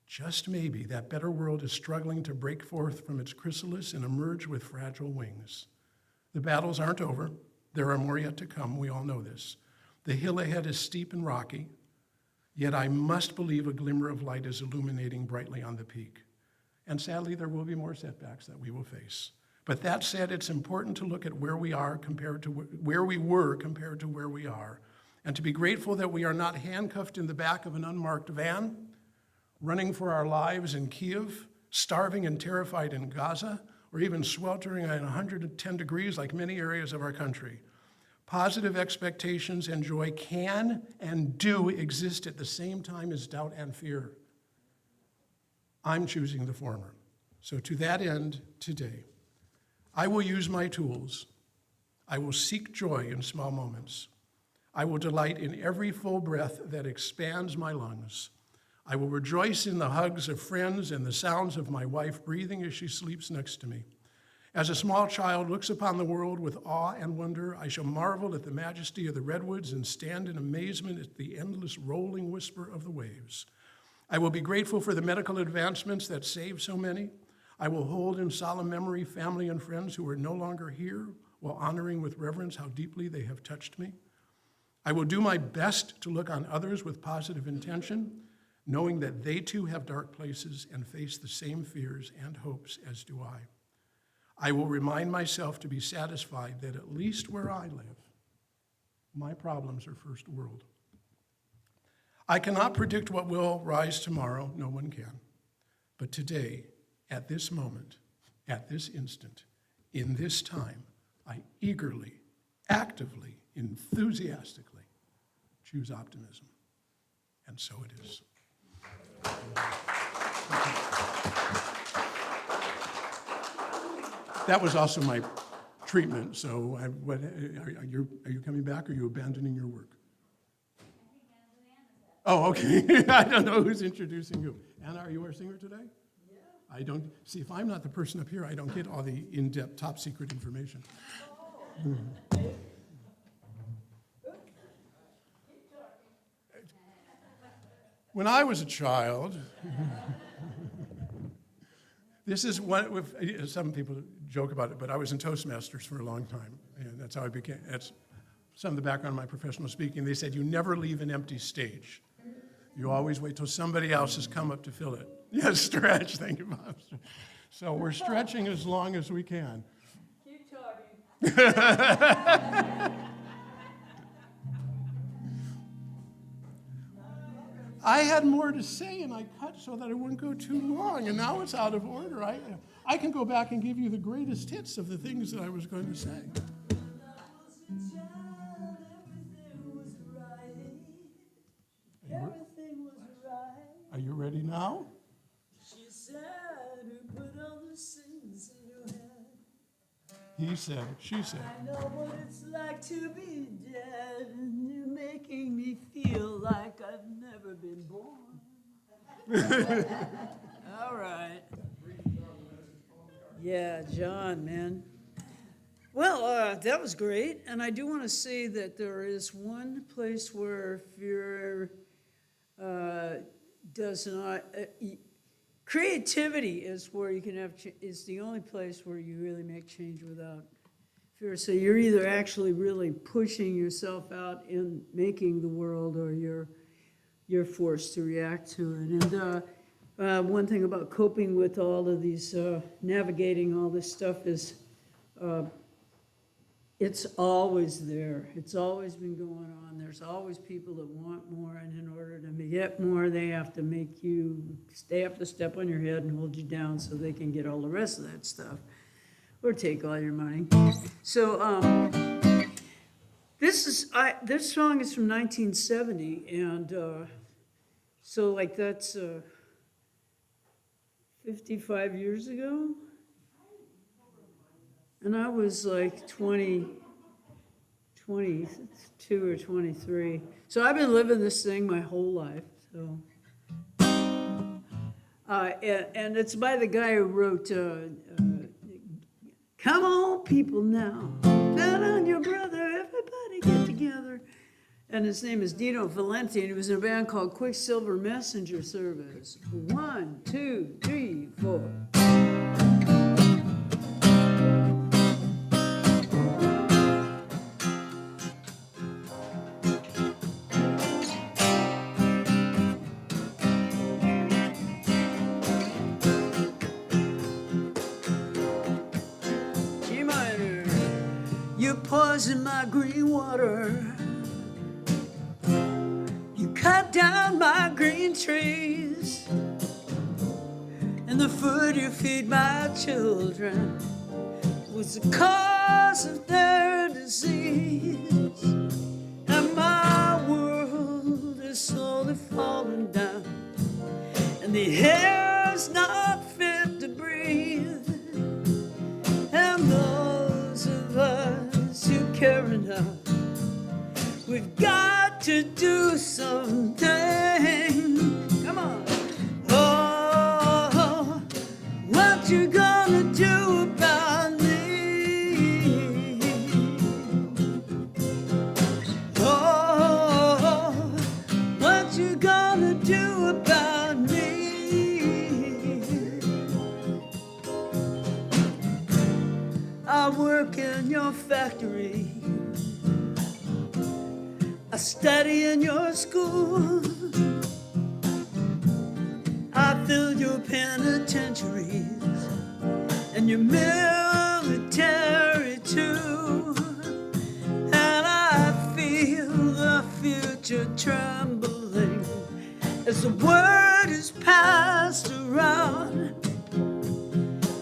just maybe, that better world is struggling to break forth from its chrysalis and emerge with fragile wings. The battles aren't over. There are more yet to come. We all know this. The hill ahead is steep and rocky, yet I must believe a glimmer of light is illuminating brightly on the peak. And sadly, there will be more setbacks that we will face. But that said, it's important to look at where we are compared to where we were compared to where we are, and to be grateful that we are not handcuffed in the back of an unmarked van, running for our lives in Kiev, starving and terrified in Gaza, or even sweltering at 110 degrees like many areas of our country. Positive expectations and joy can and do exist at the same time as doubt and fear. I'm choosing the former. So to that end, today, I will use my tools. I will seek joy in small moments. I will delight in every full breath that expands my lungs. I will rejoice in the hugs of friends and the sounds of my wife breathing as she sleeps next to me. As a small child looks upon the world with awe and wonder, I shall marvel at the majesty of the redwoods and stand in amazement at the endless rolling whisper of the waves. I will be grateful for the medical advancements that save so many. I will hold in solemn memory family and friends who are no longer here, while honoring with reverence how deeply they have touched me. I will do my best to look on others with positive intention, knowing that they too have dark places and face the same fears and hopes as do I. I will remind myself to be satisfied that at least where I live, my problems are first world. I cannot predict what will rise tomorrow, no one can. But today, at this moment, at this instant, in this time, I eagerly, actively, enthusiastically choose optimism. And so it is. That was also my treatment, so are you coming back, or are you abandoning your work? Oh, okay. I don't know who's introducing you. Anna, are you our singer today? Yeah. I don't, see, if I'm not the person up here, I don't get all the in-depth, top-secret information. Oh. When I was a child, this is one, some people joke about it, but I was in Toastmasters for a long time, and that's how I became, that's some of the background of my professional speaking. They said, you never leave an empty stage. You always wait till somebody else has come up to fill it. Yes, stretch, thank you, Bob. So we're stretching as long as we can. Keep talking. I had more to say, and I cut so that it wouldn't go too long, and now it's out of order. I can go back and give you the greatest hits of the things that I was going to say. Are you ready now? She said, who put all the sins in your head? He said, she said. I know what it's like to be dead, and you're making me feel like I've never been born. All right. Yeah, John, man. Well, that was great, and I do want to say that there is one place where fear does not. Creativity is where you can have. Is the only place where you really make change without fear. So you're either actually really pushing yourself out in making the world, or you're forced to react to it. And one thing about coping with all of these, navigating all this stuff is. It's always there. It's always been going on. There's always people that want more, and in order to get more, they have to make you have to step on your head and hold you down so they can get all the rest of that stuff, or take all your money. So this song is from 1970, and so like that's 55 years ago. And I was like 22 or 23. So I've been living this thing my whole life. So, and it's by the guy who wrote, come on people now, bet on your brother, everybody get together. And his name is Dino Valenti, and he was in a band called Quicksilver Messenger Service. 1, 2, 3, 4. Poison my green water. You cut down my green trees, and the food you feed my children was the cause of their disease. And my world is slowly falling down, and the air's not fit to breathe. And those of us who care enough, we've got to do something. Come on. What you gonna do about me? Oh, what you gonna do about me? I work in your factory, I study in your school, I fill your penitentiaries and your military too. And I feel the future trembling as the word is passed around.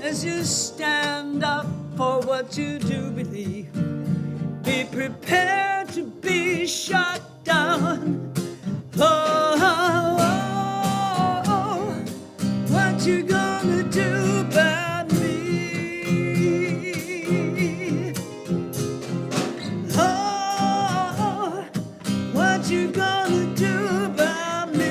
As you stand up for what you do believe, be prepared to be shot down. Oh, what you gonna do about me? Oh, what you gonna do about me?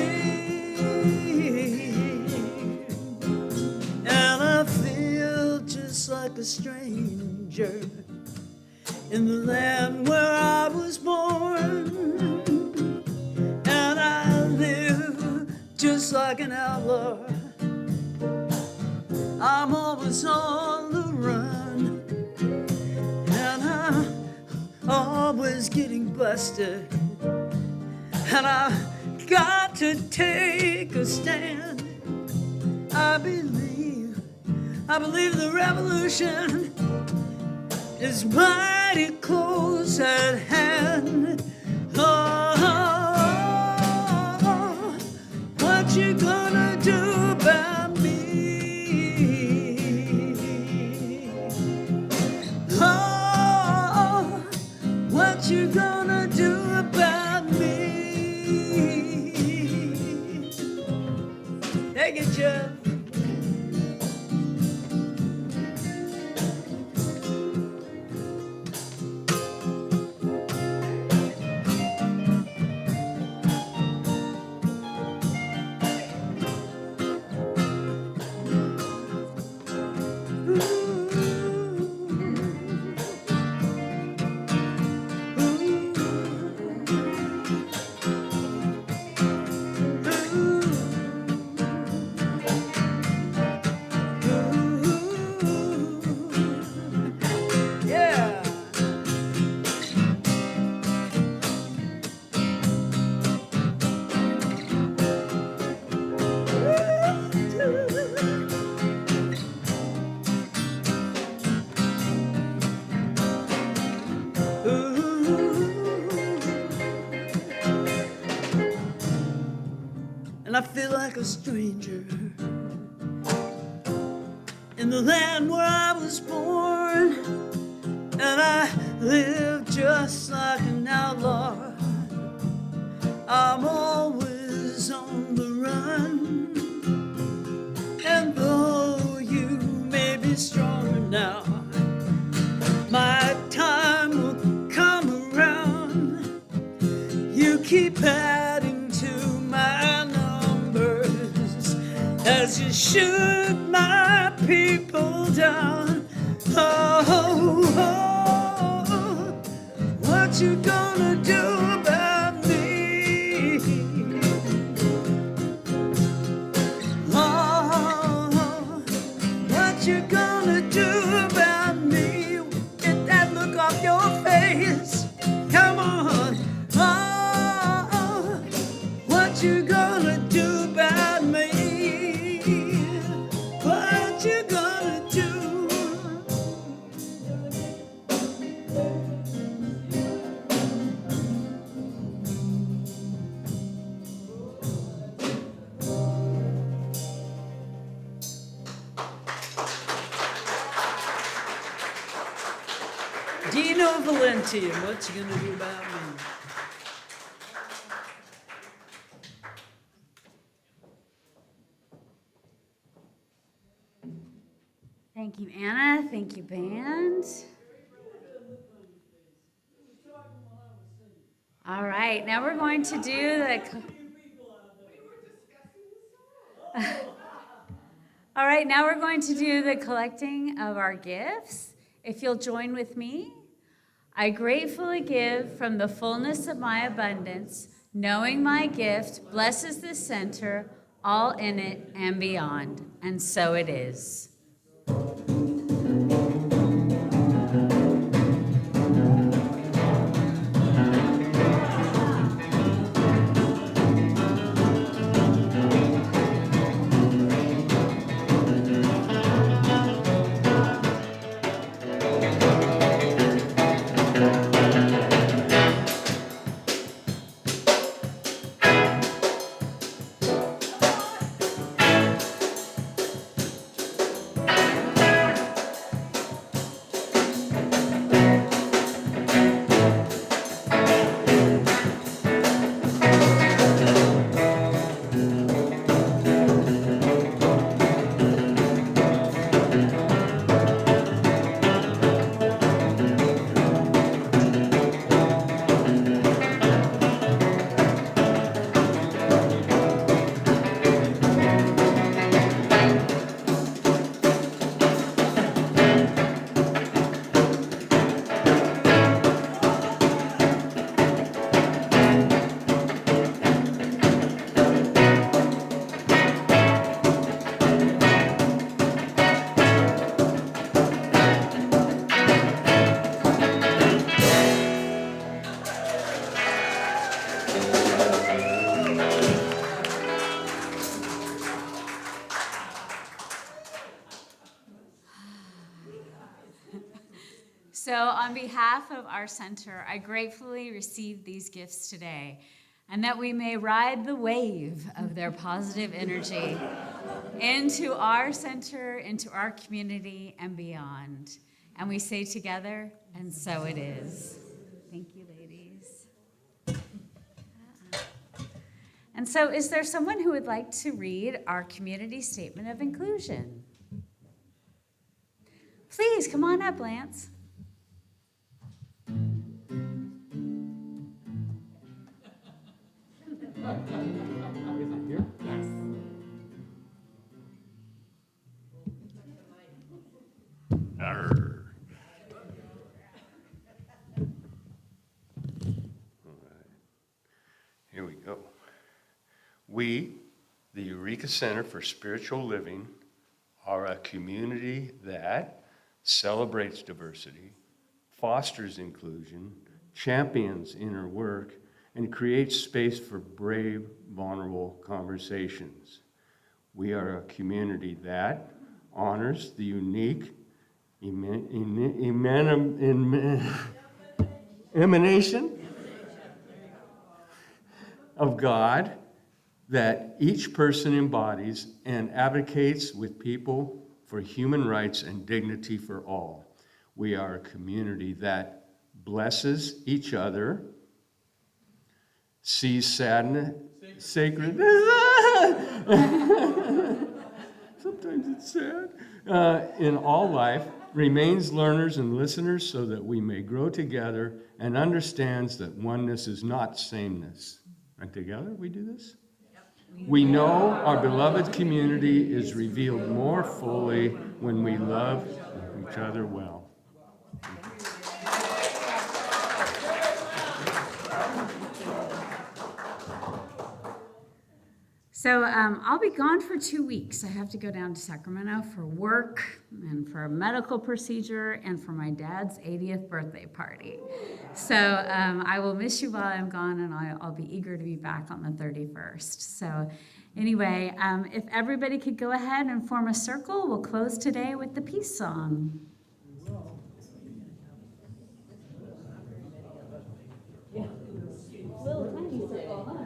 And I feel just like a stranger in the land where I was born, and I live just like an outlaw. I'm always on the run, and I'm always getting busted, and I've got to take a stand. I believe the revolution is mighty close at hand. Oh, what you gonna do about me? Oh, what you gonna do about me? Take it, Jeff. And I feel like a stranger in the land where I was born, and I live just like an outlaw. I'm always on the run, and though you may be stronger now, my time will come around. You keep adding to my numbers as you shoot my people down. Oh, what you gonna do about me? Oh, what you gonna do about me? Get that look off your face. Come on. Oh, what you gonna do about me? What you gonna do? Dino Valenti, and what you gonna do about me? Thank you, Anna. Thank you, band. All right, now we're going to do the All right, now we're going to do the collecting of our gifts. If you'll join with me. I gratefully give from the fullness of my abundance, knowing my gift blesses this center, all in it and beyond. And so it is. So on behalf of our center, I gratefully receive these gifts today, and that we may ride the wave of their positive energy into our center, into our community, and beyond. And we say together, and so it is. Thank you, ladies. And so is there someone who would like to read our community statement of inclusion? Please, come on up, Lance. Yes. Arr. All right. Here we go. We, the Eureka Center for Spiritual Living, are a community that celebrates diversity, fosters inclusion, champions inner work, and creates space for brave, vulnerable conversations. We are a community that honors the unique emanation of God that each person embodies and advocates with people for human rights and dignity for all. We are a community that blesses each other, sees sadness, sacred. Sometimes it's sad. In all life, remains learners and listeners so that we may grow together and understands that oneness is not sameness. And together we do this? We know our beloved community is revealed more fully when we love each other well. So I'll be gone for 2 weeks. I have to go down to Sacramento for work and for a medical procedure and for my dad's 80th birthday party. So I will miss you while I'm gone, and I'll be eager to be back on the 31st. So anyway, if everybody could go ahead and form a circle, we'll close today with the peace song. Little tiny circle, huh?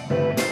Bye.